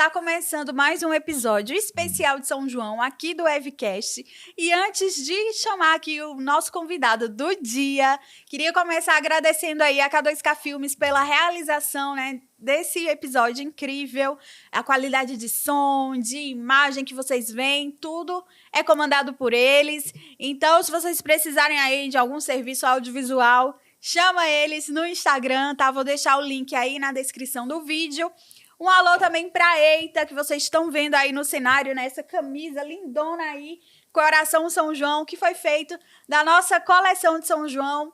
tá começando mais um episódio especial de São João aqui do Evcast. E antes de chamar aqui o nosso convidado do dia, queria começar agradecendo aí a K2K Filmes pela realização, né, desse episódio incrível. A qualidade de som, de imagem que vocês veem, tudo é comandado por eles. Então, se vocês precisarem aí de algum serviço audiovisual, chama eles no Instagram, tá? Vou deixar o link aí na descrição do vídeo. Um alô também pra Eita, que vocês estão vendo aí no cenário, né? Essa camisa lindona aí, Coração São João, que foi feito da nossa coleção de São João,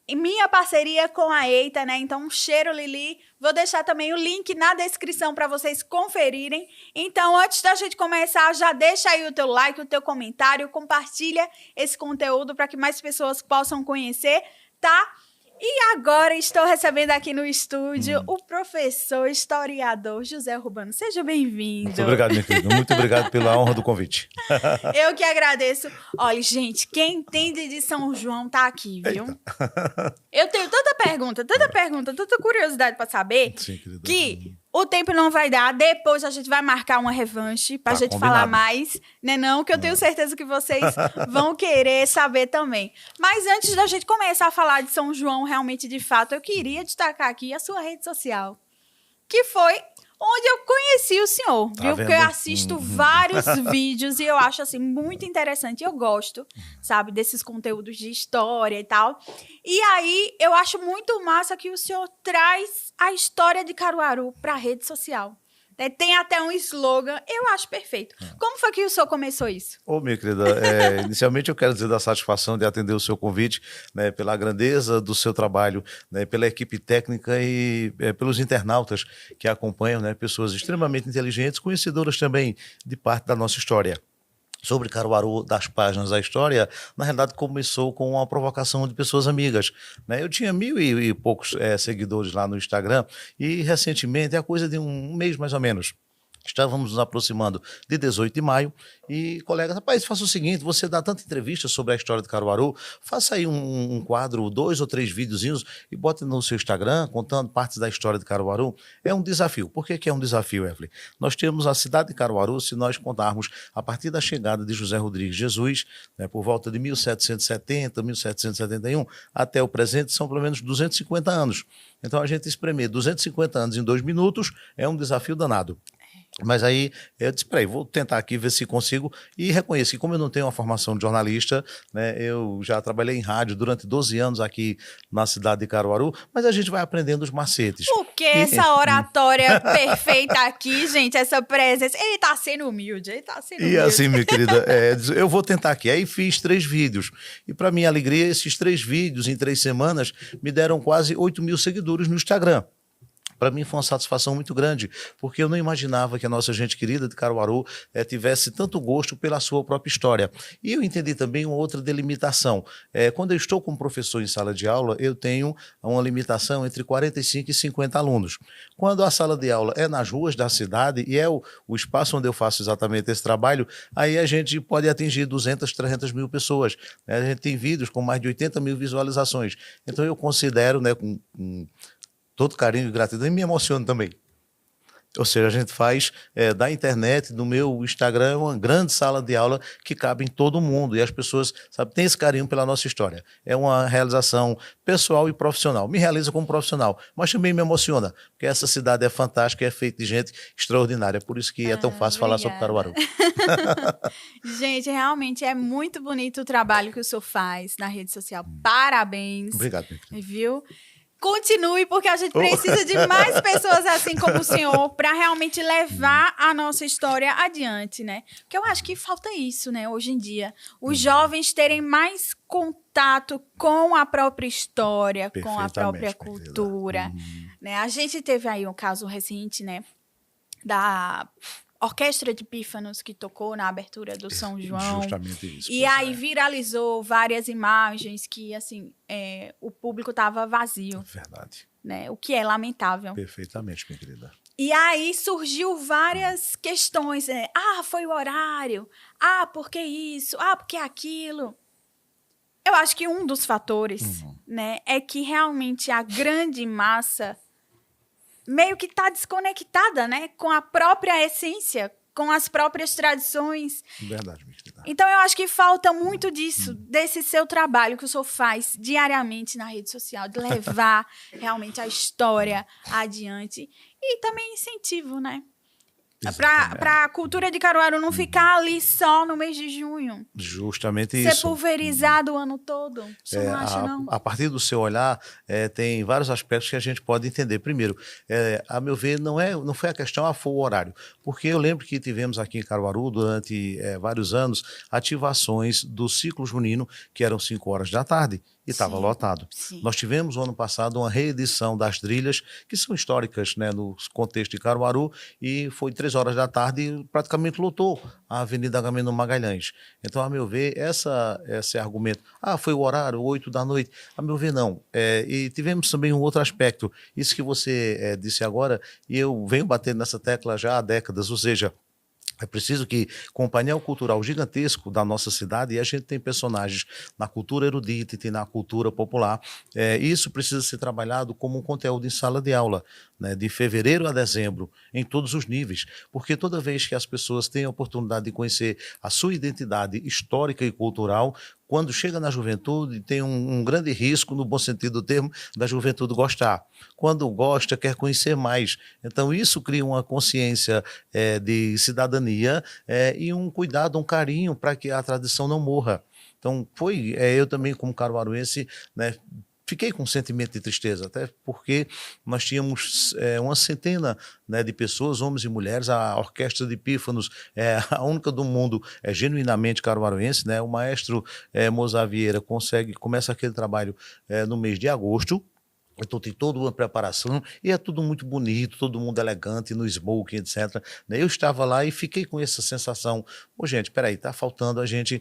em minha parceria com a Eita, né? Então, um cheiro, Lili. Vou deixar também o link na descrição para vocês conferirem. Então, antes da gente começar, já deixa aí o teu like, o teu comentário, compartilha esse conteúdo para que mais pessoas possam conhecer, tá? E agora estou recebendo aqui no estúdio o professor historiador José Rubano. Seja bem-vindo. Muito obrigado, minha querida. Muito obrigado pela honra do convite. Eu que agradeço. Olha, gente, quem entende de São João tá aqui, viu? Eita. Eu tenho tanta pergunta, tanta curiosidade para saber. Sim, querida. Que o tempo não vai dar. Depois a gente vai marcar uma revanche pra gente combinado. falar mais, né não? Que eu tenho certeza que vocês vão querer saber também. Mas antes da gente começar a falar de São João realmente de fato, eu queria destacar aqui a sua rede social, que foi onde eu conheci o senhor, Tá viu? vendo? Porque eu assisto vários vídeos e eu acho, assim, muito interessante. Eu gosto, sabe, desses conteúdos de história e tal. E aí, eu acho muito massa que o senhor traz a história de Caruaru para a rede social. Né? Tem até um slogan, eu acho perfeito. Como foi que o senhor começou isso? Ô, minha querida, inicialmente eu quero dizer da satisfação de atender o seu convite, né, pela grandeza do seu trabalho, né, pela equipe técnica e pelos internautas que acompanham, né, pessoas extremamente inteligentes, conhecedoras também de parte da nossa história. Sobre Caruaru, das páginas da história, na realidade começou com uma provocação de pessoas amigas, né? Eu tinha 1.000 e poucos seguidores lá no Instagram e recentemente, é a coisa de um mês mais ou menos, estávamos nos aproximando de 18 de maio e colegas, rapaz, faça o seguinte, você dá tanta entrevista sobre a história de Caruaru, faça aí um quadro, 2 ou 3 videozinhos e bote no seu Instagram contando partes da história de Caruaru. É um desafio. Por que é um desafio, Evelyn? Nós temos a cidade de Caruaru, se nós contarmos a partir da chegada de José Rodrigues Jesus, né, por volta de 1770, 1771, até o presente, são pelo menos 250 anos. Então, a gente espremer 250 anos em 2 minutos é um desafio danado. Mas aí eu disse, peraí, vou tentar aqui ver se consigo, e reconheço que como eu não tenho uma formação de jornalista, né, eu já trabalhei em rádio durante 12 anos aqui na cidade de Caruaru, mas a gente vai aprendendo os macetes. Porque essa oratória perfeita aqui, gente, essa presença, ele tá sendo humilde, E assim, minha querida, eu vou tentar aqui. Aí fiz 3 vídeos, e para minha alegria, esses 3 vídeos em 3 semanas me deram quase 8.000 seguidores no Instagram. Para mim foi uma satisfação muito grande, porque eu não imaginava que a nossa gente querida de Caruaru tivesse tanto gosto pela sua própria história. E eu entendi também uma outra delimitação. Quando eu estou como professor em sala de aula, eu tenho uma limitação entre 45 e 50 alunos. Quando a sala de aula é nas ruas da cidade e é o espaço onde eu faço exatamente esse trabalho, aí a gente pode atingir 200, 300 mil pessoas. A gente tem vídeos com mais de 80 mil visualizações. Então eu considero, né, com todo carinho e gratidão, e me emociono também. Ou seja, a gente faz da internet, do meu Instagram, uma grande sala de aula que cabe em todo mundo. E as pessoas, sabe, têm esse carinho pela nossa história. É uma realização pessoal e profissional. Me realiza como profissional, mas também me emociona, porque essa cidade é fantástica e é feita de gente extraordinária. Por isso que é tão fácil falar sobre Caruaru. Gente, realmente é muito bonito o trabalho que o senhor faz na rede social. Parabéns. Obrigado, meu querido. Viu? Continue, porque a gente precisa de mais pessoas assim como o senhor para realmente levar a nossa história adiante, né? Porque eu acho que falta isso, né, hoje em dia. Os jovens terem mais contato com a própria história, com a própria cultura. Né? A gente teve aí um caso recente, né, da Orquestra de Pífanos, que tocou na abertura do São João. Justamente isso. E aí viralizou várias imagens que, assim, o público estava vazio. Verdade. Né? O que é lamentável. Perfeitamente, minha querida. E aí surgiu várias questões. Foi o horário. Por que isso? Por que aquilo? Eu acho que um dos fatores, né, é que realmente a grande massa meio que está desconectada, né, com a própria essência, com as próprias tradições. Verdade, minha querida. Então, eu acho que falta muito disso, desse seu trabalho que o senhor faz diariamente na rede social, de levar realmente a história adiante. E também incentivo, né? Para a cultura de Caruaru não ficar ali só no mês de junho. Justamente Ser isso. pulverizado o ano todo. Você não acha, não? A partir do seu olhar, tem vários aspectos que a gente pode entender. Primeiro, a meu ver, não foi a questão, foi o horário. Porque eu lembro que tivemos aqui em Caruaru, durante vários anos, ativações do ciclo junino, que eram 5 horas da tarde. E estava lotado. Sim. Nós tivemos, no ano passado, uma reedição das trilhas, que são históricas, né, no contexto de Caruaru, e foi 3 horas da tarde e praticamente lotou a Avenida Agamenon Magalhães. Então, a meu ver, esse argumento, foi o horário, 8 da noite, a meu ver, não. E tivemos também um outro aspecto, isso que você disse agora, e eu venho batendo nessa tecla já há décadas, ou seja, é preciso que, com um painel cultural gigantesco da nossa cidade, e a gente tem personagens na cultura erudita e tem na cultura popular, isso precisa ser trabalhado como um conteúdo em sala de aula, né, de fevereiro a dezembro, em todos os níveis, porque toda vez que as pessoas têm a oportunidade de conhecer a sua identidade histórica e cultural, quando chega na juventude, tem um grande risco, no bom sentido do termo, da juventude gostar. Quando gosta, quer conhecer mais. Então, isso cria uma consciência de cidadania e um cuidado, um carinho para que a tradição não morra. Então, eu também, como caruaruense, né, fiquei com um sentimento de tristeza, até porque nós tínhamos uma centena, né, de pessoas, homens e mulheres. A Orquestra de Pífanos é a única do mundo genuinamente caruaruense, né? O maestro Mozart Vieira começa aquele trabalho no mês de agosto. Então tem toda uma preparação e é tudo muito bonito, todo mundo elegante, no smoking, etc. Eu estava lá e fiquei com essa sensação, gente, peraí, está faltando a gente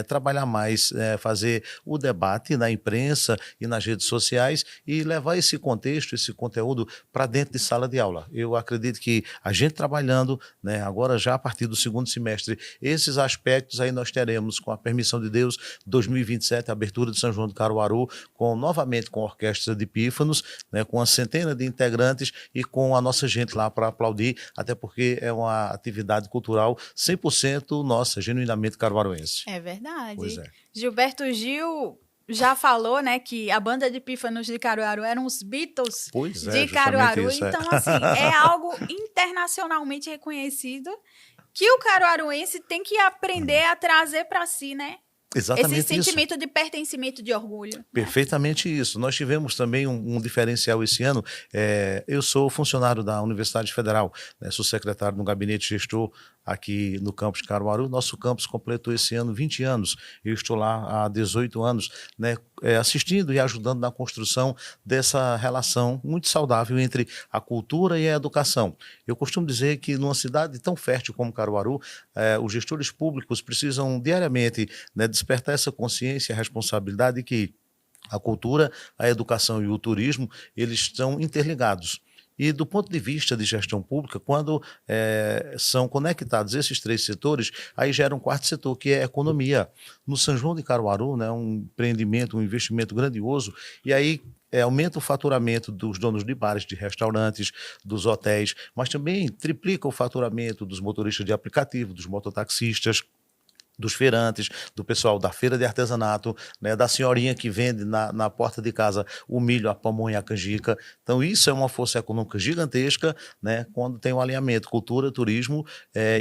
trabalhar mais, fazer o debate na imprensa e nas redes sociais e levar esse contexto, esse conteúdo para dentro de sala de aula. Eu acredito que a gente trabalhando, né, agora já a partir do segundo semestre, esses aspectos aí nós teremos, com a permissão de Deus, 2027, a abertura de São João do Caruaru, novamente com a Orquestra de Pífanos, né, com uma centena de integrantes e com a nossa gente lá para aplaudir, até porque é uma atividade cultural 100% nossa, genuinamente caruaruense. É verdade. Pois é. Gilberto Gil já falou, né, que a banda de Pífanos de Caruaru eram os Beatles de Caruaru. Isso, então, assim, é algo internacionalmente reconhecido que o caruaruense tem que aprender a trazer para si, né? Exatamente esse sentimento de pertencimento, de orgulho. Perfeitamente isso. Nós tivemos também um diferencial esse ano. Eu sou funcionário da Universidade Federal, né, sou secretário no gabinete gestor aqui no campus de Caruaru. Nosso campus completou esse ano 20 anos. Eu estou lá há 18 anos, né, assistindo e ajudando na construção dessa relação muito saudável entre a cultura e a educação. Eu costumo dizer que numa cidade tão fértil como Caruaru, os gestores públicos precisam diariamente, né, despertar essa consciência e a responsabilidade de que a cultura, a educação e o turismo, eles estão interligados. E do ponto de vista de gestão pública, quando são conectados esses 3 setores, aí gera um 4º setor, que é a economia. No São João de Caruaru, né, um empreendimento, um investimento grandioso, e aí aumenta o faturamento dos donos de bares, de restaurantes, dos hotéis, mas também triplica o faturamento dos motoristas de aplicativo, dos mototaxistas, dos feirantes, do pessoal da feira de artesanato, né, da senhorinha que vende na porta de casa o milho, a pamonha, a canjica. Então isso é uma força econômica gigantesca, né, quando tem um alinhamento cultura, turismo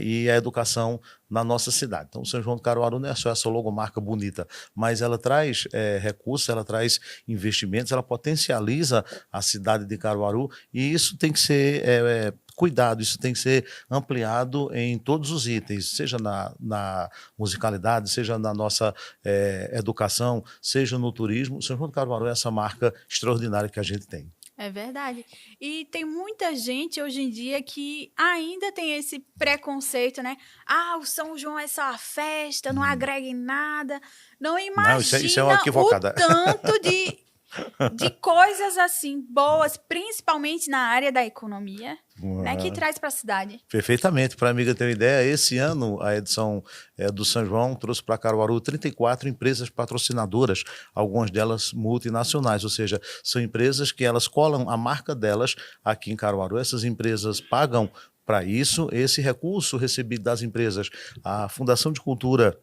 e a educação na nossa cidade. Então o São João do Caruaru não é só essa logomarca bonita, mas ela traz recursos, ela traz investimentos, ela potencializa a cidade de Caruaru e isso tem que ser cuidado, isso tem que ser ampliado em todos os itens, seja na musicalidade, seja na nossa educação, seja no turismo. O São João do Caruaru é essa marca extraordinária que a gente tem. É verdade. E tem muita gente hoje em dia que ainda tem esse preconceito, né? O São João é só a festa, não agrega em nada. Não imagina isso é uma equivocada. o tanto de de coisas assim boas, principalmente na área da economia, né, que traz para a cidade. Perfeitamente. Para a amiga ter uma ideia, esse ano a edição do São João trouxe para Caruaru 34 empresas patrocinadoras, algumas delas multinacionais, ou seja, são empresas que elas colam a marca delas aqui em Caruaru. Essas empresas pagam para isso. Esse recurso recebido das empresas, a Fundação de Cultura,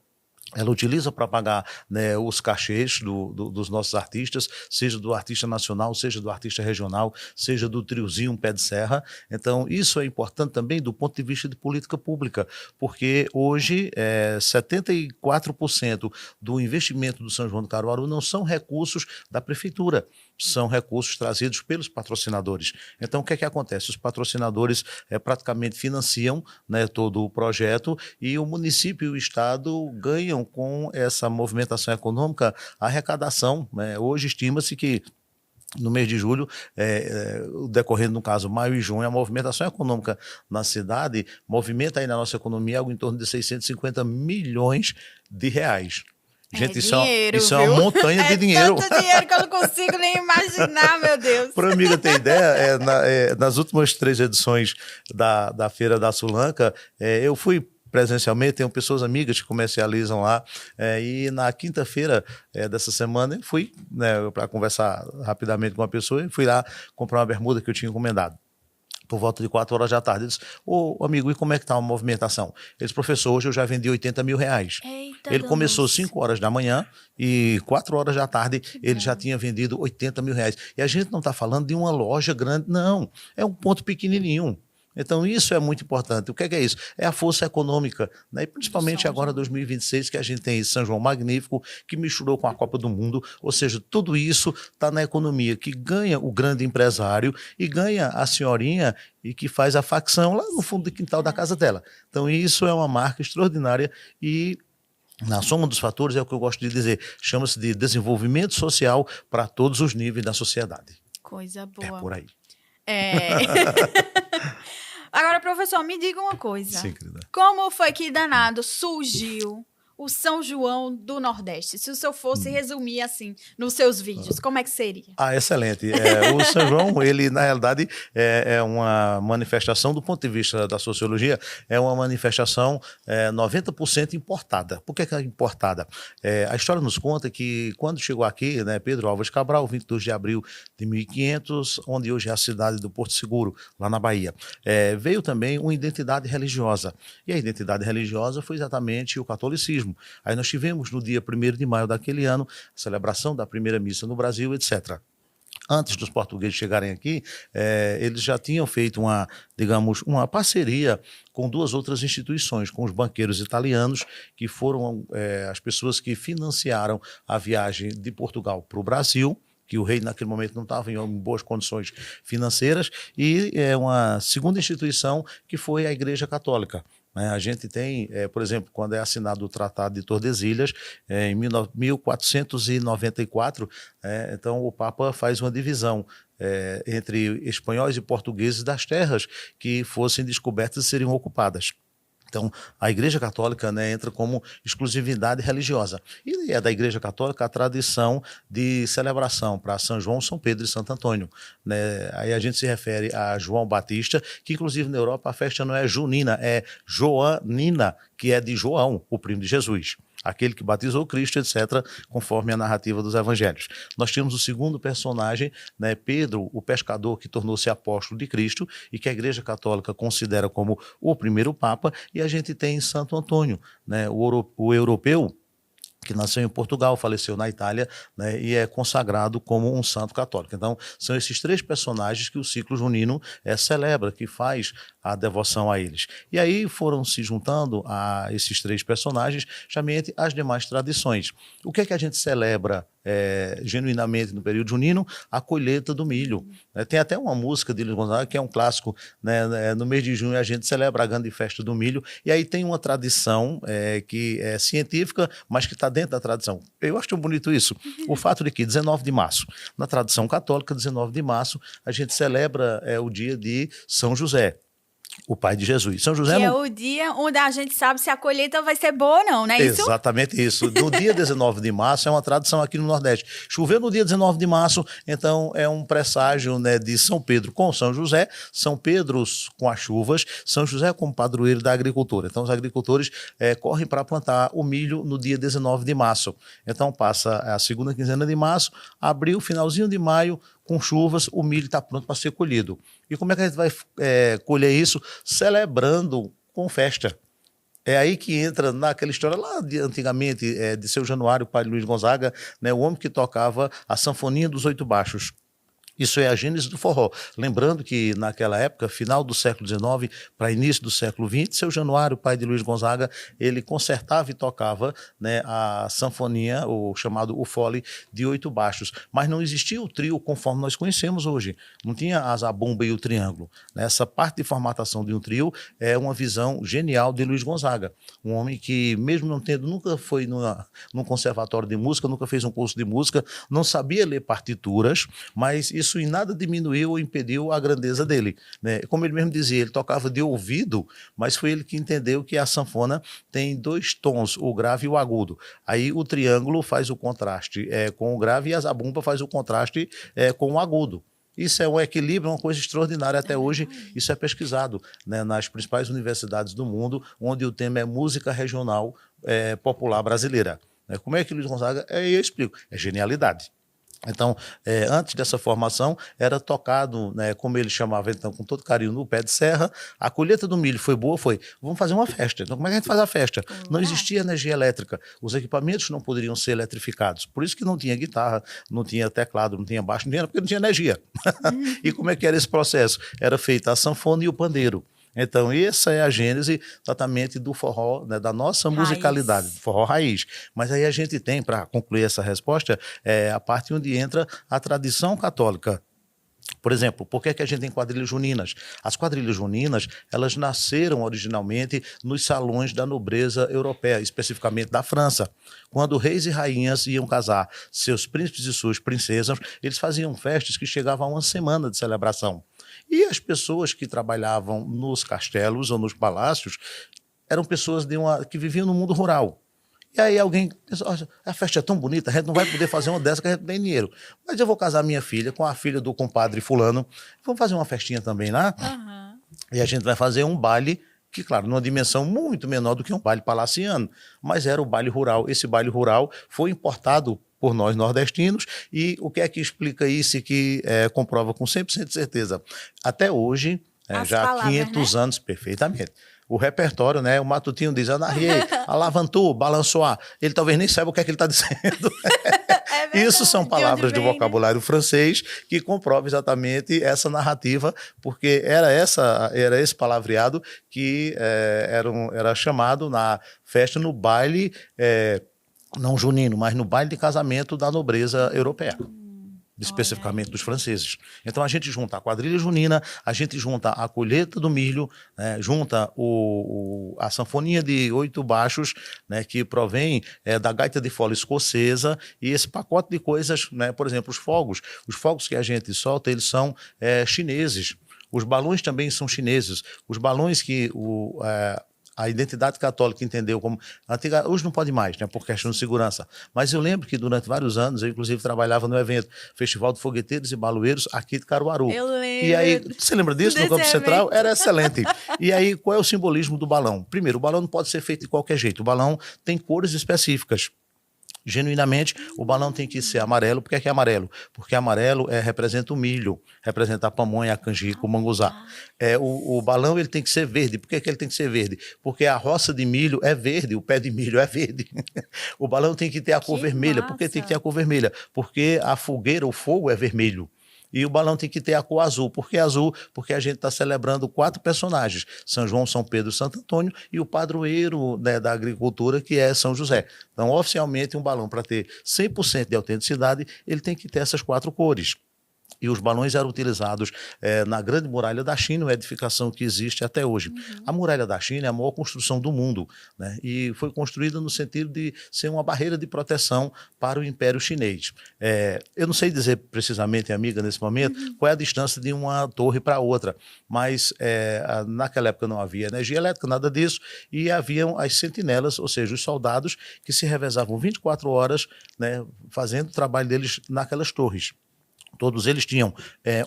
ela utiliza para pagar, né, os cachês dos nossos artistas, seja do artista nacional, seja do artista regional, seja do triozinho Pé de Serra. Então, isso é importante também do ponto de vista de política pública, porque hoje 74% do investimento do São João do Caruaru não são recursos da prefeitura, são recursos trazidos pelos patrocinadores. Então, o que é que acontece? Os patrocinadores praticamente financiam, né, todo o projeto, e o município e o estado ganham com essa movimentação econômica a arrecadação, né? Hoje estima-se que no mês de julho, decorrendo no caso maio e junho, a movimentação econômica na cidade movimenta aí na nossa economia algo em torno de 650 milhões de reais. Gente, dinheiro, isso é uma montanha de dinheiro. É tanto dinheiro que eu não consigo nem imaginar, meu Deus. Para a amiga ter ideia, nas últimas 3 edições da Feira da Sulanca, eu fui presencialmente, tenho pessoas amigas que comercializam lá, e na quinta-feira dessa semana eu fui, né, para conversar rapidamente com uma pessoa, e fui lá comprar uma bermuda que eu tinha encomendado. Por volta de 4 horas da tarde. Ele disse: ô amigo, e como é que está a movimentação? Ele disse: professor, hoje eu já vendi 80 mil reais. Eita, ele começou 5 horas da manhã e 4 horas da tarde ele já tinha vendido 80 mil reais. E a gente não está falando de uma loja grande, não. É um ponto pequenininho. Então, isso é muito importante. O que é isso? É a força econômica, né? E principalmente agora, 2026, que a gente tem esse São João magnífico, que misturou com a Copa do Mundo. Ou seja, tudo isso está na economia, que ganha o grande empresário e ganha a senhorinha e que faz a facção lá no fundo do quintal da casa dela. Então, isso é uma marca extraordinária e, na soma dos fatores, é o que eu gosto de dizer, chama-se de desenvolvimento social para todos os níveis da sociedade. Coisa boa. É por aí. Agora, professor, me diga uma coisa. Sim, querida. Como foi que danado surgiu o São João do Nordeste? Se o senhor fosse resumir assim nos seus vídeos, como é que seria? Excelente. O São João, ele na realidade é uma manifestação, do ponto de vista da sociologia, é uma manifestação 90% importada. Por que é importada? A história nos conta que quando chegou aqui, né, Pedro Álvares Cabral, 22 de abril de 1500, onde hoje é a cidade do Porto Seguro, lá na Bahia, veio também uma identidade religiosa. E a identidade religiosa foi exatamente o catolicismo. Aí nós tivemos no dia 1º de maio daquele ano a celebração da primeira missa no Brasil, etc. Antes dos portugueses chegarem aqui, eles já tinham feito uma parceria com 2 outras instituições, com os banqueiros italianos, que foram as pessoas que financiaram a viagem de Portugal para o Brasil, que o rei naquele momento não estava em boas condições financeiras, e uma segunda instituição que foi a Igreja Católica. A gente tem, por exemplo, quando é assinado o Tratado de Tordesilhas, em 1494, então o Papa faz uma divisão entre espanhóis e portugueses das terras que fossem descobertas e seriam ocupadas. Então, a Igreja Católica, né, entra como exclusividade religiosa. E é da Igreja Católica a tradição de celebração para São João, São Pedro e Santo Antônio, né? Aí a gente se refere a João Batista, que inclusive na Europa a festa não é junina, é joanina, que é de João, o primo de Jesus, aquele que batizou Cristo, etc., conforme a narrativa dos evangelhos. Nós temos o segundo personagem, né, Pedro, o pescador que tornou-se apóstolo de Cristo e que a Igreja Católica considera como o primeiro Papa, e a gente tem Santo Antônio, né, o europeu, que nasceu em Portugal, faleceu na Itália, né, e é consagrado como um santo católico. Então, são esses 3 personagens que o ciclo junino celebra, que faz a devoção a eles. E aí foram se juntando a esses 3 personagens, justamente as demais tradições. O que é que a gente celebra genuinamente no período junino? A colheita do milho. Tem até uma música de Luiz Gonzaga, que é um clássico, né? No mês de junho a gente celebra a grande festa do milho, e aí tem uma tradição que é científica, mas que está dentro da tradição. Eu acho tão bonito isso. O fato de que 19 de março, na tradição católica, 19 de março, a gente celebra o dia de São José. O pai de Jesus. São José Que é não... o dia onde a gente sabe se a colheita vai ser boa ou não, não é isso? Exatamente isso. No dia 19 de março é uma tradição aqui no Nordeste. Choveu no dia 19 de março, então é um presságio, né, de São Pedro com São José, São Pedro com as chuvas, São José como padroeiro da agricultura. Então os agricultores correm para plantar o milho no dia 19 de março. Então passa a segunda quinzena de março, abril, finalzinho de maio, com chuvas, o milho está pronto para ser colhido. E como é que a gente vai colher isso? Celebrando com festa. É aí que entra naquela história lá de antigamente, de Seu Januário, pai de Luiz Gonzaga, né, o homem que tocava a sanfoninha dos 8 baixos. Isso é a gênese do forró. Lembrando que naquela época, final do século XIX para início do século XX, Seu Januário, pai de Luiz Gonzaga, ele concertava e tocava, né, a sanfonia, o chamado o fole, de 8 baixos. Mas não existia o trio conforme nós conhecemos hoje. Não tinha a zabumba e o triângulo. Essa parte de formatação de um trio é uma visão genial de Luiz Gonzaga. Um homem que, mesmo não tendo, nunca foi num conservatório de música, nunca fez um curso de música, não sabia ler partituras, mas isso em nada diminuiu ou impediu a grandeza dele, né? Como ele mesmo dizia, ele tocava de ouvido, mas foi ele que entendeu que a sanfona tem 2 tons, o grave e o agudo. Aí o triângulo faz o contraste com o grave e a zabumba faz o contraste com o agudo. Isso é um equilíbrio, uma coisa extraordinária. Até hoje, isso é pesquisado, né, nas principais universidades do mundo, onde o tema é música regional popular brasileira. Como é que Luiz Gonzaga... eu explico, é genialidade. Então, antes dessa formação, era tocado, né, como ele chamava, então, com todo carinho, no pé de serra. A colheita do milho foi boa, vamos fazer uma festa. Então, como é que a gente faz a festa? Não existia energia elétrica, os equipamentos não poderiam ser eletrificados, por isso que não tinha guitarra, não tinha teclado, não tinha baixo, porque não tinha energia. E como é que era esse processo? Era feita a sanfona e o pandeiro. Então, essa é a gênese exatamente do forró, né, da nossa musicalidade, do forró raiz. Mas aí a gente tem, para concluir essa resposta, a parte onde entra a tradição católica. Por exemplo, por que a gente tem quadrilhas juninas? As quadrilhas juninas, elas nasceram originalmente nos salões da nobreza europeia, especificamente da França. Quando reis e rainhas iam casar seus príncipes e suas princesas, eles faziam festas que chegavam a uma semana de celebração. E as pessoas que trabalhavam nos castelos ou nos palácios eram pessoas que viviam no mundo rural. E aí alguém pensa, a festa é tão bonita, a gente não vai poder fazer uma dessa que a gente não tem dinheiro. Mas eu vou casar minha filha com a filha do compadre fulano, vamos fazer uma festinha também lá? Uhum. E a gente vai fazer um baile que, claro, numa dimensão muito menor do que um baile palaciano, mas era o baile rural. Esse baile rural foi importado por nós nordestinos, e o que é que explica isso e que comprova com 100% de certeza? Até hoje, já há 500 anos, perfeitamente. O repertório, né? O Matutinho diz, anarriei, alavantou, balançou. Ele talvez nem saiba o que é que ele está dizendo. Isso são palavras do vocabulário francês que comprovam exatamente essa narrativa, porque era esse palavreado que era chamado na festa, no baile, não junino, mas no baile de casamento da nobreza europeia. Especificamente dos franceses. Então a gente junta a quadrilha junina, a gente junta a colheita do milho, né, junta a sanfonia de 8 baixos, né, que provém da gaita de fole escocesa, e esse pacote de coisas, né, por exemplo, os fogos que a gente solta, eles são chineses. Os balões também são chineses. Os balões que a identidade católica entendeu como antiga, hoje não pode mais, né, por questão de segurança. Mas eu lembro que durante vários anos, eu inclusive trabalhava no evento Festival de Fogueteiros e Baloeiros aqui de Caruaru. Eu lembro. E aí, você lembra disso no Campo Central? Era excelente. E aí, qual é o simbolismo do balão? Primeiro, o balão não pode ser feito de qualquer jeito. O balão tem cores específicas. Genuinamente, o balão tem que ser amarelo. Por que é amarelo? Porque amarelo representa o milho, representa a pamonha, a canjica, o manguzá. O balão ele tem que ser verde. Por que ele tem que ser verde? Porque a roça de milho é verde, o pé de milho é verde. O balão tem que ter a cor vermelha. Por que tem que ter a cor vermelha? Porque a fogueira, o fogo é vermelho. E o balão tem que ter a cor azul. Por que azul? Porque a gente está celebrando 4 personagens: São João, São Pedro, Santo Antônio, e o padroeiro, né, da agricultura, que é São José. Então, oficialmente, um balão, para ter 100% de autenticidade, ele tem que ter essas 4 cores. E os balões eram utilizados na Grande Muralha da China, uma edificação que existe até hoje. A Muralha da China é a maior construção do mundo, né? E foi construída no sentido de ser uma barreira de proteção para o Império Chinês. Eu não sei dizer precisamente, amiga, nesse momento, qual é a distância de uma torre para outra, mas naquela época não havia energia elétrica, nada disso, e haviam as sentinelas, ou seja, os soldados que se revezavam 24 horas, né, fazendo o trabalho deles naquelas torres. Todos eles tinham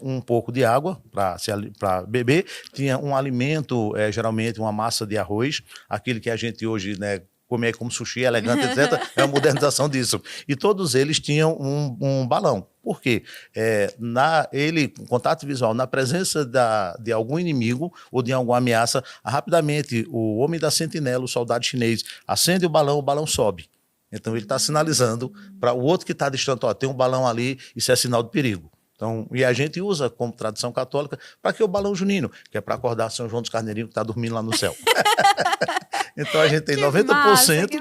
um pouco de água para beber, tinha um alimento, geralmente uma massa de arroz, aquele que a gente hoje, né, come como sushi, elegante, etc. É a modernização disso. E todos eles tinham um balão. Por quê? Com contato visual, na presença de algum inimigo ou de alguma ameaça, rapidamente o homem da sentinela, o soldado chinês, acende o balão sobe. Então, ele está sinalizando para o outro que está distante, tem um balão ali, isso é sinal de perigo. Então, e a gente usa como tradição católica para que o balão junino, que é para acordar São João dos Carneirinhos que está dormindo lá no céu. Então, a gente tem 90%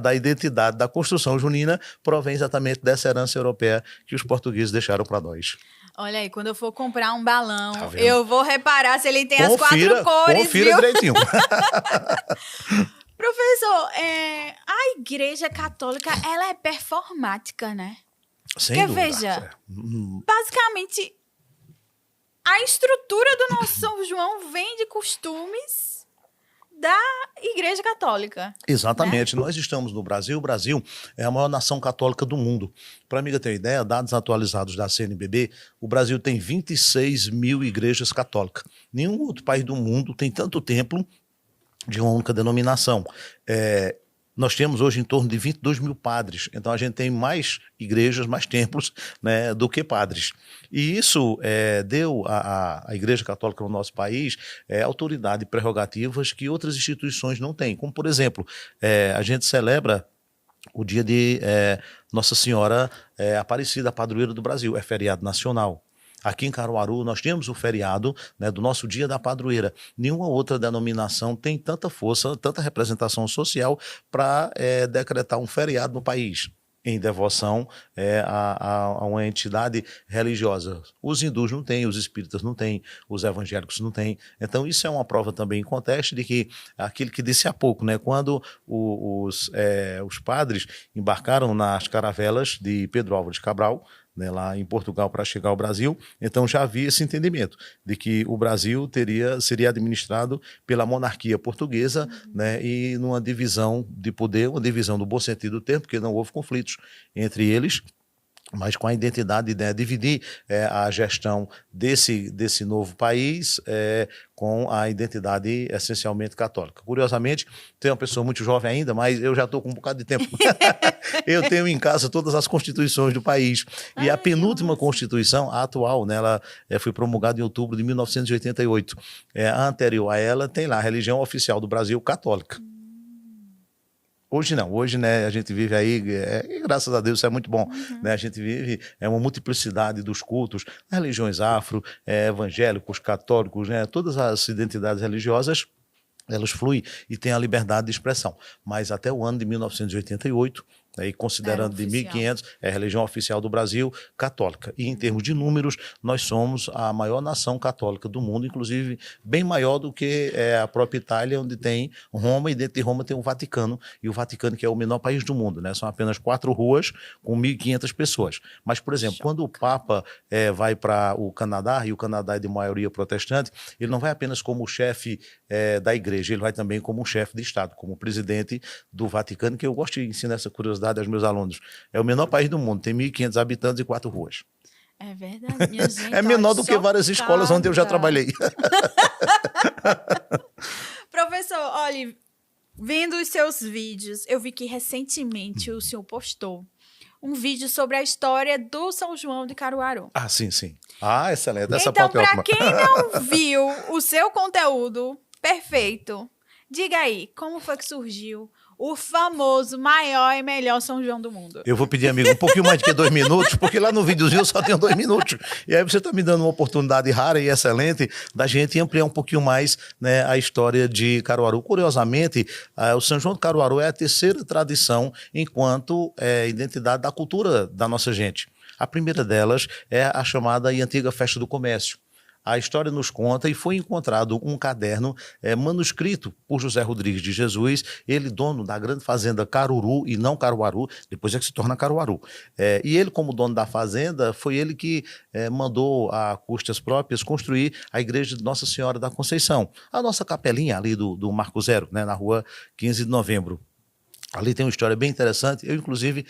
da identidade da construção junina provém exatamente dessa herança europeia que os portugueses deixaram para nós. Olha aí, quando eu for comprar um balão, eu vou reparar se ele tem as 4 cores, confira direitinho. Professor, a Igreja Católica, ela é performática, né? Sem dúvida. Veja, basicamente, a estrutura do nosso São João vem de costumes da Igreja Católica. Exatamente. Né? Nós estamos no Brasil. O Brasil é a maior nação católica do mundo. Para a amiga ter uma ideia, dados atualizados da CNBB, o Brasil tem 26 mil igrejas católicas. Nenhum outro país do mundo tem tanto templo de uma única denominação. Nós temos hoje em torno de 22 mil padres, então a gente tem mais igrejas, mais templos, né, do que padres. E isso deu à Igreja Católica no nosso país autoridade e prerrogativas que outras instituições não têm. Como, por exemplo, a gente celebra o dia de Nossa Senhora Aparecida, padroeira do Brasil, é feriado nacional. Aqui em Caruaru, nós temos o feriado, né, do nosso Dia da Padroeira. Nenhuma outra denominação tem tanta força, tanta representação social para decretar um feriado no país, em devoção a uma entidade religiosa. Os hindus não têm, os espíritas não têm, os evangélicos não têm. Então, isso é uma prova também em contexto de que aquilo que disse há pouco, né, quando os padres embarcaram nas caravelas de Pedro Álvares Cabral, né, lá em Portugal, para chegar ao Brasil, então já havia esse entendimento de que o Brasil seria administrado pela monarquia portuguesa, né, e numa divisão de poder, uma divisão no bom sentido do termo, porque não houve conflitos entre eles, mas com a identidade de dividir a gestão desse novo país com a identidade essencialmente católica. Curiosamente, tem uma pessoa muito jovem ainda, mas eu já estou com um bocado de tempo. Eu tenho em casa todas as constituições do país. E a penúltima constituição, a atual, né, ela foi promulgada em outubro de 1988. A anterior a ela tem lá a religião oficial do Brasil, católica. Hoje não, hoje, né, a gente vive aí, e graças a Deus isso é muito bom, né, a gente vive uma multiplicidade dos cultos, religiões afro, evangélicos, católicos, né, todas as identidades religiosas, elas fluem e têm a liberdade de expressão. Mas até o ano de 1988, e considerando de 1500, é a religião oficial do Brasil, católica. E em termos de números, nós somos a maior nação católica do mundo, inclusive bem maior do que a própria Itália, onde tem Roma, e dentro de Roma tem o Vaticano, e o Vaticano que é o menor país do mundo, né? São apenas 4 ruas com 1.500 pessoas. Mas, por exemplo, quando o Papa vai para o Canadá, e o Canadá é de maioria protestante, ele não vai apenas como chefe da igreja, ele vai também como um chefe de Estado, como presidente do Vaticano, que eu gosto de ensinar essa curiosidade aos meus alunos. É o menor país do mundo, tem 1.500 habitantes e 4 ruas. É verdade, minha gente. É menor do que várias escolas onde eu já trabalhei. Professor, olha, vendo os seus vídeos, eu vi que recentemente o senhor postou um vídeo sobre a história do São João de Caruaru. Ah, sim, sim. Ah, excelente. Essa então, pauta é ótima. Para quem não viu o seu conteúdo perfeito, diga aí, como foi que surgiu o famoso maior e melhor São João do mundo? Eu vou pedir, amigo, um pouquinho mais de que 2 minutos, porque lá no videozinho eu só tenho 2 minutos. E aí você está me dando uma oportunidade rara e excelente da gente ampliar um pouquinho mais, né, a história de Caruaru. Curiosamente, o São João de Caruaru é a terceira tradição enquanto identidade da cultura da nossa gente. A primeira delas é a chamada e antiga Festa do Comércio. A história nos conta e foi encontrado um caderno manuscrito por José Rodrigues de Jesus, ele dono da grande fazenda Caruru e não Caruaru, depois é que se torna Caruaru. E ele, como dono da fazenda, foi ele que mandou a custas próprias construir a igreja de Nossa Senhora da Conceição, a nossa capelinha ali do Marco Zero, né, na rua 15 de novembro. Ali tem uma história bem interessante. Eu, inclusive,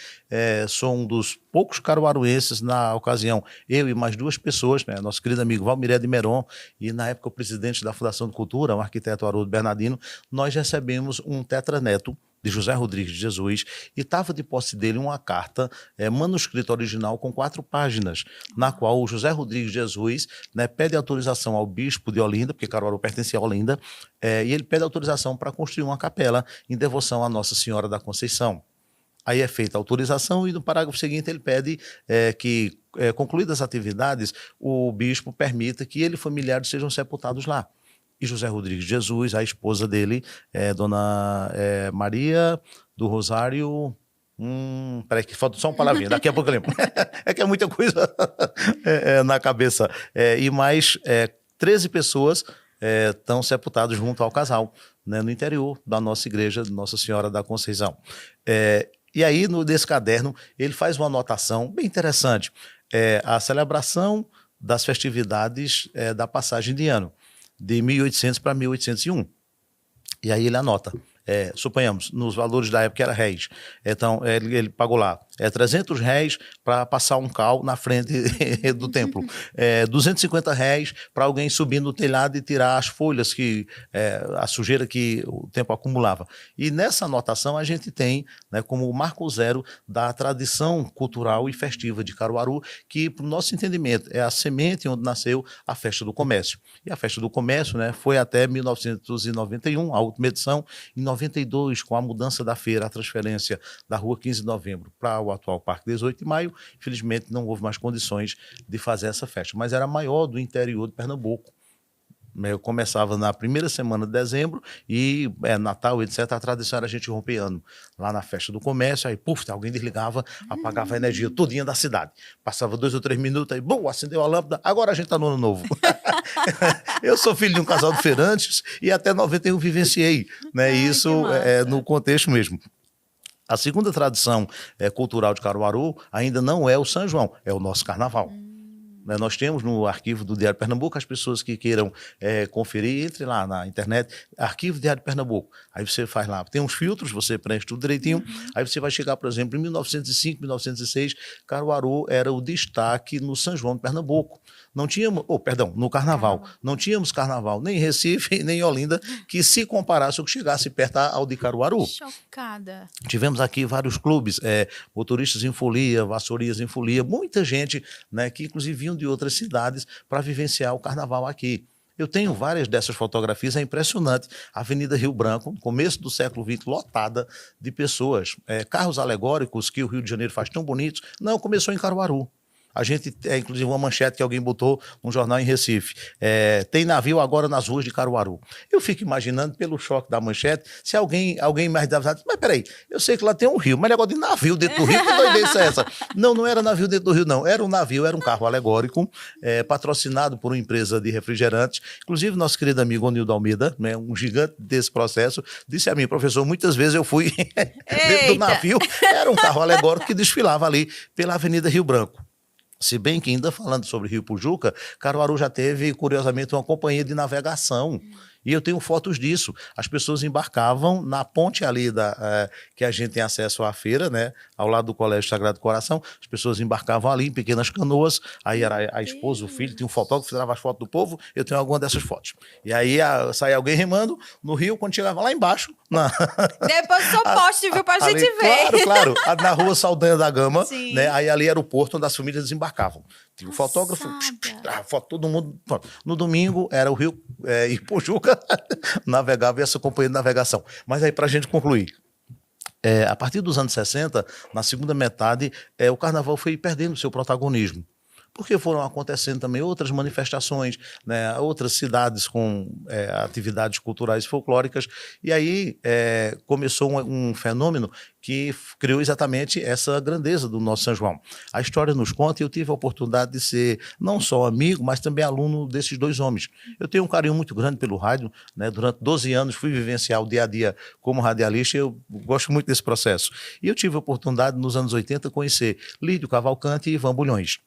sou um dos poucos caruaruenses na ocasião. Eu e mais duas pessoas, né, nosso querido amigo Valmiré de Meron e, na época, o presidente da Fundação de Cultura, o arquiteto Haroldo Bernardino, nós recebemos um tetraneto de José Rodrigues de Jesus, e estava de posse dele uma carta manuscrita original com 4 páginas, na qual o José Rodrigues de Jesus, né, pede autorização ao bispo de Olinda, porque Caruaru pertencia a Olinda, e ele pede autorização para construir uma capela em devoção à Nossa Senhora da Conceição. Aí é feita a autorização e no parágrafo seguinte ele pede que, concluídas as atividades, o bispo permita que ele e familiares sejam sepultados lá. E José Rodrigues de Jesus, a esposa dele, Dona Maria do Rosário. Peraí, que falta só uma palavrinha, daqui a pouco eu lembro. É que é muita coisa na cabeça. E mais 13 pessoas estão sepultadas junto ao casal, né, no interior da nossa igreja, Nossa Senhora da Conceição. E aí, nesse caderno, ele faz uma anotação bem interessante. A celebração das festividades da passagem de ano, de 1800 para 1801. E aí ele anota, suponhamos, nos valores da época era réis. Então, ele pagou lá R$300 para passar um cal na frente do templo. R$250 para alguém subir no telhado e tirar as folhas, a sujeira que o tempo acumulava. E nessa anotação a gente tem, né, como o marco zero da tradição cultural e festiva de Caruaru, que, para o nosso entendimento, é a semente onde nasceu a Festa do Comércio. E a Festa do Comércio, né, foi até 1991, a última edição, em 92, com a mudança da feira, a transferência da rua 15 de novembro para o atual Parque 18 de Maio, infelizmente não houve mais condições de fazer essa festa, mas era a maior do interior de Pernambuco. Eu começava na primeira semana de dezembro e Natal, etc. A tradição era a gente romper ano lá na Festa do Comércio, aí alguém desligava, apagava a energia todinha da cidade. Passava 2 ou 3 minutos, aí acendeu a lâmpada, agora a gente está no ano novo. Eu sou filho de um casal de feirantes e até 91 vivenciei, né, isso no contexto mesmo. A segunda tradição cultural de Caruaru ainda não é o São João, é o nosso carnaval. Nós temos no arquivo do Diário de Pernambuco, as pessoas que queiram conferir, entre lá na internet, arquivo Diário de Pernambuco. Aí você faz lá, tem uns filtros, você preenche tudo direitinho, aí você vai chegar, por exemplo, em 1905, 1906, Caruaru era o destaque no São João de Pernambuco. Não tínhamos, no Carnaval. Não tínhamos Carnaval nem em Recife, nem em Olinda, que se comparasse ou que chegasse perto ao de Caruaru. Chocada. Tivemos aqui vários clubes, motoristas em folia, vassourinhas em folia, muita gente, né, que inclusive vinham de outras cidades para vivenciar o Carnaval aqui. Eu tenho várias dessas fotografias, é impressionante. A Avenida Rio Branco, no começo do século XX, lotada de pessoas. Carros alegóricos que o Rio de Janeiro faz tão bonitos. Não, começou em Caruaru. A gente, inclusive, uma manchete que alguém botou num jornal em Recife. Tem navio agora nas ruas de Caruaru. Eu fico imaginando, pelo choque da manchete, se alguém mais dava... Mas peraí, eu sei que lá tem um rio, mas negócio de navio dentro do rio, que doideira é essa? Não era navio dentro do rio, não. Era um navio, era um carro alegórico, patrocinado por uma empresa de refrigerantes. Inclusive, nosso querido amigo Onildo Almeida, né, um gigante desse processo, disse a mim, professor, muitas vezes eu fui dentro do navio. Era um carro alegórico que desfilava ali pela Avenida Rio Branco. Se bem que, ainda falando sobre Rio Pujuca, Caruaru já teve, curiosamente, uma companhia de navegação. E eu tenho fotos disso. As pessoas embarcavam na ponte ali que a gente tem acesso à feira, né, ao lado do Colégio Sagrado Coração. As pessoas embarcavam ali em pequenas canoas. Aí era a esposa, o filho, tinha um fotógrafo, tirava as fotos do povo. Eu tenho alguma dessas fotos. E aí saía alguém remando no rio, quando chegava lá embaixo. Depois do seu poste, viu, pra gente ver. Claro. Na rua Saldanha da Gama, né, aí ali era o porto onde as famílias desembarcavam. Tinha o fotógrafo, foto todo mundo. No domingo era o rio Ipujuca, navegava, e essa companhia de navegação. Mas aí, para a gente concluir, a partir dos anos 60, na segunda metade, o carnaval foi perdendo seu protagonismo. porque foram acontecendo também outras manifestações, né, outras cidades com atividades culturais e folclóricas, e aí começou um fenômeno que criou exatamente essa grandeza do nosso São João. A história nos conta, e eu tive a oportunidade de ser não só amigo, mas também aluno desses dois homens. Eu tenho um carinho muito grande pelo rádio, né? Durante 12 anos fui vivenciar o dia a dia como radialista, e eu gosto muito desse processo. E eu tive a oportunidade, nos anos 80, conhecer Lídio Cavalcante e Ivan Bulhões.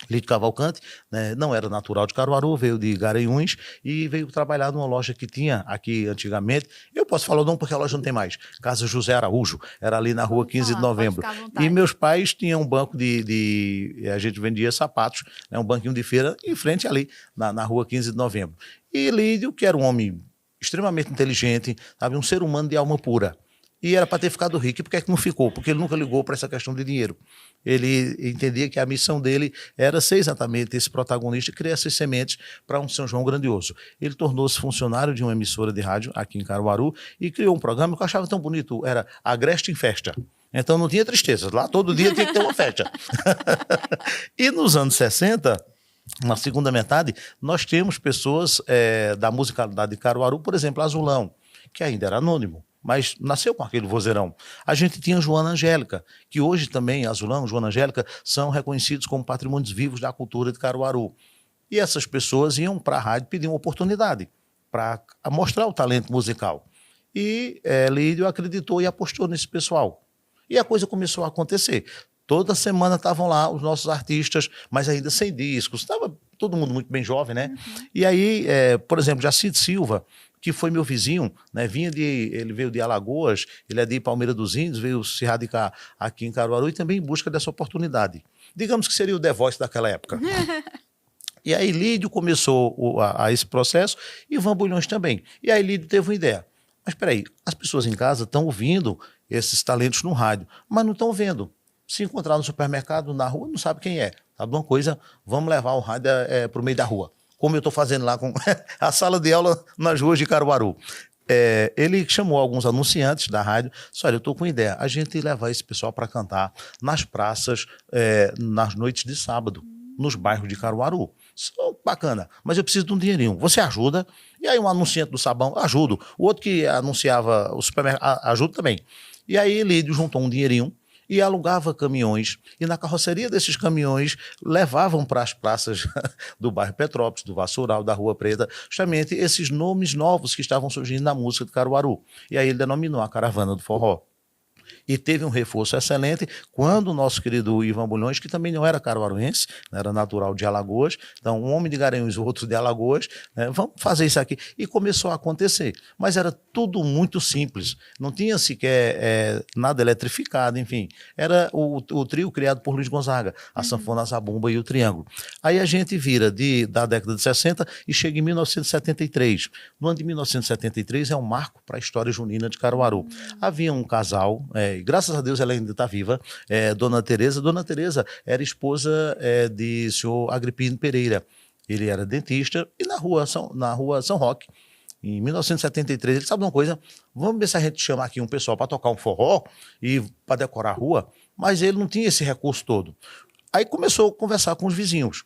Lídio Cavalcante, né, não era natural de Caruaru, veio de Garanhuns e veio trabalhar numa loja que tinha aqui antigamente. Eu posso falar o nome porque a loja não tem mais. Casa José Araújo, era ali na rua 15 de novembro. E meus pais tinham um banco a gente vendia sapatos, né, um banquinho de feira em frente ali, na rua 15 de novembro. E Lídio, que era um homem extremamente inteligente, sabe, um ser humano de alma pura. E era para ter ficado rico. E por que é que não ficou? Porque ele nunca ligou para essa questão de dinheiro. Ele entendia que a missão dele era ser exatamente esse protagonista e criar essas sementes para um São João grandioso. Ele tornou-se funcionário de uma emissora de rádio aqui em Caruaru e criou um programa que eu achava tão bonito, era Agreste em Festa. Então não tinha tristeza, lá todo dia tinha que ter uma festa. E nos anos 60... na segunda metade, nós temos pessoas da musicalidade de Caruaru, por exemplo, Azulão, que ainda era anônimo, mas nasceu com aquele vozeirão. A gente tinha Joana Angélica, que hoje também, Azulão, Joana Angélica, são reconhecidos como patrimônios vivos da cultura de Caruaru. E essas pessoas iam para a rádio pedir uma oportunidade para mostrar o talento musical. E Lídio acreditou e apostou nesse pessoal. E a coisa começou a acontecer. Toda semana estavam lá os nossos artistas, mas ainda sem discos. Estava todo mundo muito bem jovem, né? Uhum. E aí, por exemplo, Jacinto Silva, que foi meu vizinho, né? Ele veio de Alagoas, ele é de Palmeira dos Índios, veio se radicar aqui em Caruaru e também em busca dessa oportunidade. Digamos que seria o The Voice daquela época. E aí Lídio começou a esse processo e Ivan Bulhões também. E aí Lídio teve uma ideia. Mas espera aí, as pessoas em casa estão ouvindo esses talentos no rádio, mas não estão vendo. Se encontrar no supermercado, na rua, não sabe quem é. Sabe uma coisa? Vamos levar o rádio para o meio da rua. Como eu estou fazendo lá com a sala de aula nas ruas de Caruaru. Ele chamou alguns anunciantes da rádio, disse, olha, eu estou com ideia, a gente levar esse pessoal para cantar nas praças, nas noites de sábado, nos bairros de Caruaru. Isso é bacana, mas eu preciso de um dinheirinho. Você ajuda? E aí um anunciante do sabão, ajudo. O outro que anunciava o supermercado, ajuda também. E aí Lídio juntou um dinheirinho e alugava caminhões, e na carroceria desses caminhões levavam para as praças do bairro Petrópolis, do Vassoural, da Rua Preta, justamente esses nomes novos que estavam surgindo na música de Caruaru. E aí ele denominou a Caravana do Forró. E teve um reforço excelente quando o nosso querido Ivan Bulhões, que também não era caruaruense, né, era natural de Alagoas, então um homem de Garanhuns, o outro de Alagoas, né, vamos fazer isso aqui. E começou a acontecer. Mas era tudo muito simples, não tinha sequer nada eletrificado, enfim. Era o trio criado por Luiz Gonzaga, a sanfona, a zabumba e o triângulo. Aí a gente vira da década de 60 e chega em 1973. No ano de 1973 é um marco para a história junina de Caruaru. Havia um casal, graças a Deus ela ainda está viva, Dona Tereza. Dona Tereza era esposa de senhor Agripino Pereira. Ele era dentista e na rua São Roque, em 1973, ele sabe uma coisa, vamos ver se a gente chama aqui um pessoal para tocar um forró e para decorar a rua, mas ele não tinha esse recurso todo. Aí começou a conversar com os vizinhos.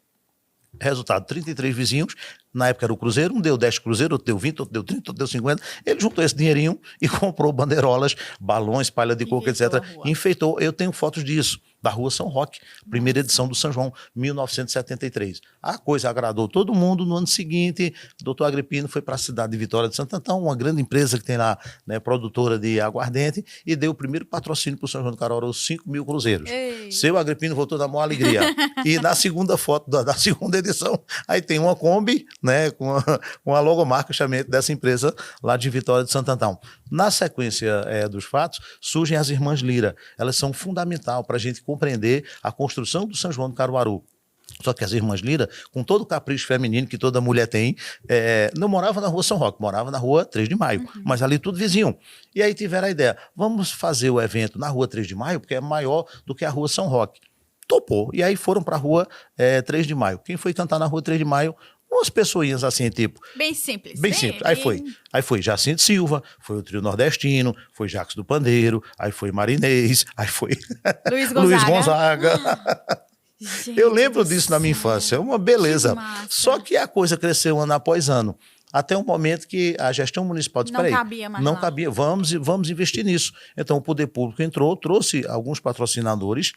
Resultado, 33 vizinhos, na época era o cruzeiro, um deu 10 cruzeiros, outro deu 20, outro deu 30, outro deu 50, ele juntou esse dinheirinho e comprou bandeirolas, balões, palha de coco, etc. E enfeitou, eu tenho fotos disso, da Rua São Roque, primeira edição do São João, 1973. A coisa agradou todo mundo. No ano seguinte, o doutor Agripino foi para a cidade de Vitória de Santo Antão, uma grande empresa que tem lá, né, produtora de aguardente, e deu o primeiro patrocínio para o São João do Caruaru, 5 mil cruzeiros. Ei. Seu Agripino voltou na maior alegria. E na segunda foto da segunda edição, aí tem uma Kombi, né, com a logomarca justamente dessa empresa lá de Vitória de Santo Antão. Na sequência dos fatos, surgem as Irmãs Lira. Elas são fundamental para a gente compreender a construção do São João do Caruaru. Só que as Irmãs Lira, com todo o capricho feminino que toda mulher tem, não morava na Rua São Roque, morava na Rua 3 de Maio, mas ali tudo vizinho. E aí tiveram a ideia, vamos fazer o evento na Rua 3 de Maio, porque é maior do que a Rua São Roque. Topou. E aí foram para a Rua 3 de Maio. Quem foi cantar na Rua 3 de Maio? Umas pessoinhas assim, tipo... Bem simples. Bem simples. Aí foi Jacinto Silva, foi o trio nordestino, foi Jacques do Pandeiro, aí foi Marinês, aí foi Luiz Gonzaga. Gente Eu lembro do disso na minha céu. infância, é uma beleza. Que massa. Só que a coisa cresceu ano após ano. Até um momento que a gestão municipal disse, Não peraí, cabia mais não lá. cabia, vamos investir nisso. Então o poder público entrou, trouxe alguns patrocinadores,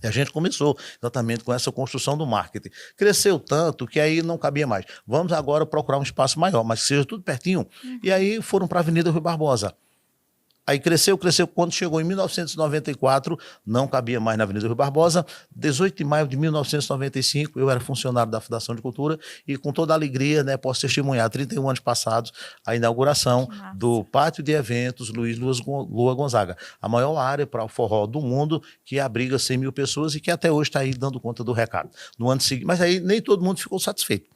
e a gente começou exatamente com essa construção do marketing. Cresceu tanto que aí não cabia mais. Vamos agora procurar um espaço maior, mas que seja tudo pertinho. E aí foram para a Avenida Rui Barbosa. Aí cresceu. Quando chegou em 1994, não cabia mais na Avenida Rui Barbosa. 18 de maio de 1995, eu era funcionário da Fundação de Cultura e com toda a alegria, né, posso testemunhar, 31 anos passados, a inauguração do Pátio de Eventos Luiz Lua Gonzaga, a maior área para o forró do mundo, que abriga 100 mil pessoas e que até hoje está aí dando conta do recado. No ano seguinte, mas aí nem todo mundo ficou satisfeito.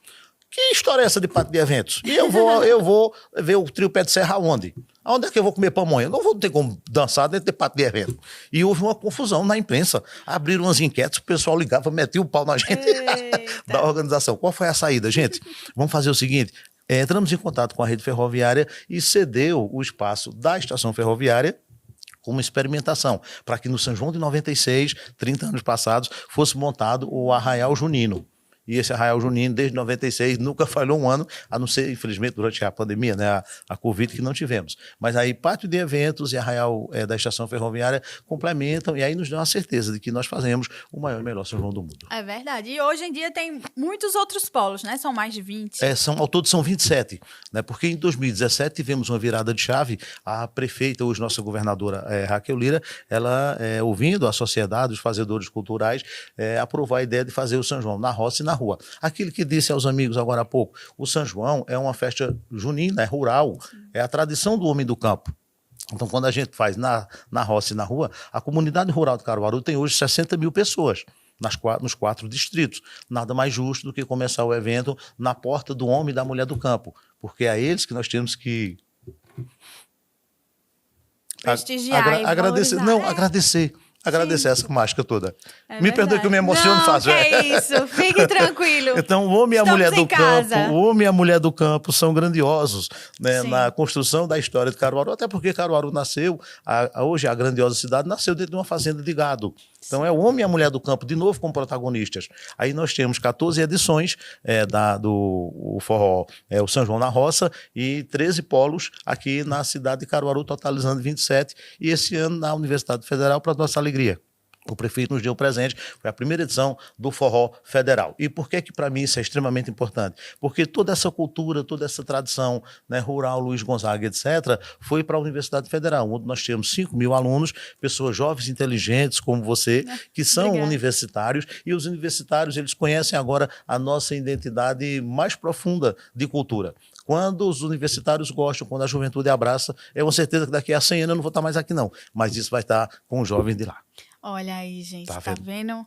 Que história é essa de pátio de eventos? E eu vou ver o trio Pé de Serra aonde? Aonde é que eu vou comer pamonha? Eu não vou ter como dançar dentro de pátio de evento. E houve uma confusão na imprensa. Abriram umas enquetes, o pessoal ligava, metia o pau na gente da organização. Qual foi a saída, gente? Vamos fazer o seguinte, entramos em contato com a rede ferroviária e cedeu o espaço da estação ferroviária como experimentação, para que no São João de 96, 30 anos passados, fosse montado o Arraial Junino. E esse Arraial Junino, desde 96, nunca falhou um ano, a não ser, infelizmente, durante a pandemia, né, a Covid, que não tivemos. Mas aí, Pátio de Eventos e Arraial da Estação Ferroviária complementam, e aí nos dão a certeza de que nós fazemos o maior e melhor São João do mundo. É verdade. E hoje em dia tem muitos outros polos, né? São mais de 20. Ao todo são 27, né? Porque em 2017 tivemos uma virada de chave. A prefeita, hoje nossa governadora Raquel Lira, ela, ouvindo a sociedade, os fazedores culturais, aprovou a ideia de fazer o São João na roça e na rua. Aquilo que disse aos amigos agora há pouco, o São João é uma festa junina, é rural, é a tradição do homem do campo. Então, quando a gente faz na roça e na rua, a comunidade rural de Caruaru tem hoje 60 mil pessoas nos 4 distritos. Nada mais justo do que começar o evento na porta do homem e da mulher do campo, porque é a eles que nós temos que prestigiar e agradecer. valorizar. Não, agradecer essa mágica toda. É Me perdoe que eu me emociono fácil. Que é isso, fique tranquilo. Então, o homem e a mulher do campo, o homem e a mulher do campo são grandiosos, né, na construção da história de Caruaru, até porque Caruaru nasceu, hoje a grandiosa cidade nasceu dentro de uma fazenda de gado. Então, é o homem e a mulher do campo, de novo, como protagonistas. Aí nós temos 14 edições do forró, o São João na Roça, e 13 polos aqui na cidade de Caruaru, totalizando 27. E esse ano, na Universidade Federal, para nossa alegria, o prefeito nos deu um presente, foi a primeira edição do Forró Federal. E por que para mim isso é extremamente importante? Porque toda essa cultura, toda essa tradição, né, rural, Luiz Gonzaga, etc., foi para a Universidade Federal, onde nós temos 5 mil alunos, pessoas jovens, inteligentes, como você, que são universitários, e os universitários, eles conhecem agora a nossa identidade mais profunda de cultura. Quando os universitários gostam, quando a juventude abraça, é uma certeza que daqui a 100 anos eu não vou estar mais aqui não, mas isso vai estar com os jovens de lá. Olha aí, gente, tá vendo?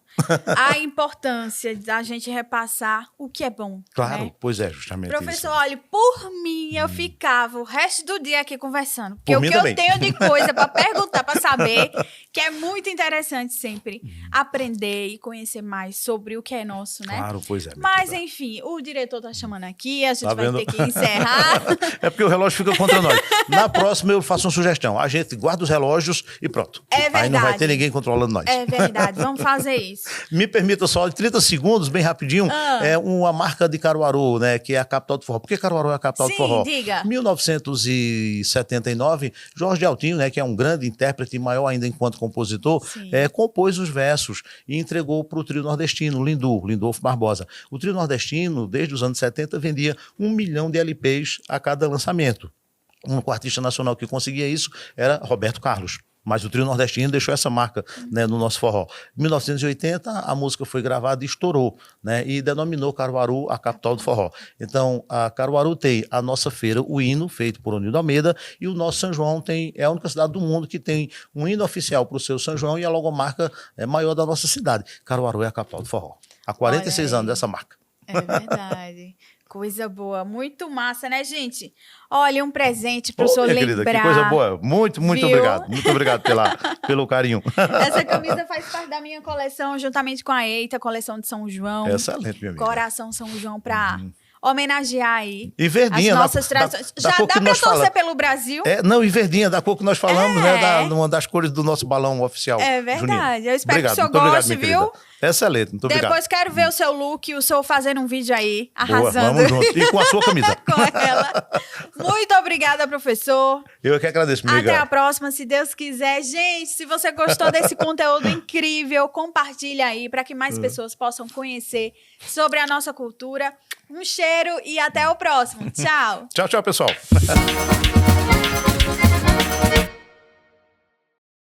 A importância da gente repassar o que é bom. Claro, né? Pois é, justamente Professor, isso. olha, por mim, eu ficava o resto do dia aqui conversando. Porque Por o que também. eu tenho de coisa para perguntar, para saber, que é muito interessante sempre aprender e conhecer mais sobre o que é nosso, né? Claro, pois é. Mas, enfim, o diretor tá chamando aqui, a gente Tá vai vendo? ter que encerrar. É porque o relógio fica contra nós. Na próxima eu faço uma sugestão. A gente guarda os relógios e pronto. É verdade. Aí não vai ter ninguém controlando nós. É verdade, vamos fazer isso. Me permita só, em 30 segundos, bem rapidinho, uma marca de Caruaru, né, que é a capital do forró. Por que Caruaru é a capital do forró? Sim, diga. 1979, Jorge Altinho, né, que é um grande intérprete, maior ainda enquanto compositor, compôs os versos e entregou para o trio nordestino, Lindolfo Barbosa. O trio nordestino, desde os anos 70, vendia 1 milhão de LPs a cada lançamento. O único artista nacional que conseguia isso era Roberto Carlos. Mas o trio nordestino deixou essa marca, né, no nosso forró. Em 1980, a música foi gravada e estourou, né, e denominou Caruaru a capital do forró. Então, a Caruaru tem a nossa feira, o hino, feito por Onildo Almeida, e o nosso São João é a única cidade do mundo que tem um hino oficial para o seu São João e a logomarca maior da nossa cidade. Caruaru é a capital do forró. Há 46 anos dessa marca. É verdade. Coisa boa, muito massa, né, gente? Olha, um presente para o senhor lembrar. Querida, que coisa boa. Muito obrigado. Muito obrigado pelo carinho. Essa camisa faz parte da minha coleção, juntamente com a Eita, coleção de São João. Excelente, minha amiga. Coração São João para homenagear aí E Verdinha, as nossas tradições. Já dá pra torcer pelo Brasil? Não, e Verdinha, da cor que nós falamos, né? Uma das cores do nosso balão oficial. É verdade. Junino. Eu espero que o senhor obrigado, goste, viu? Excelente, muito obrigado. Depois quero ver o seu look, o senhor fazendo um vídeo aí, Boa, arrasando. vamos junto. E com a sua camisa. Com ela. Muito obrigada, professor. Eu que agradeço, minha amiga. Até a próxima, se Deus quiser. Gente, se você gostou desse conteúdo incrível, compartilha aí para que mais pessoas possam conhecer sobre a nossa cultura. Um cheiro e até o próximo. Tchau. Tchau, tchau, pessoal.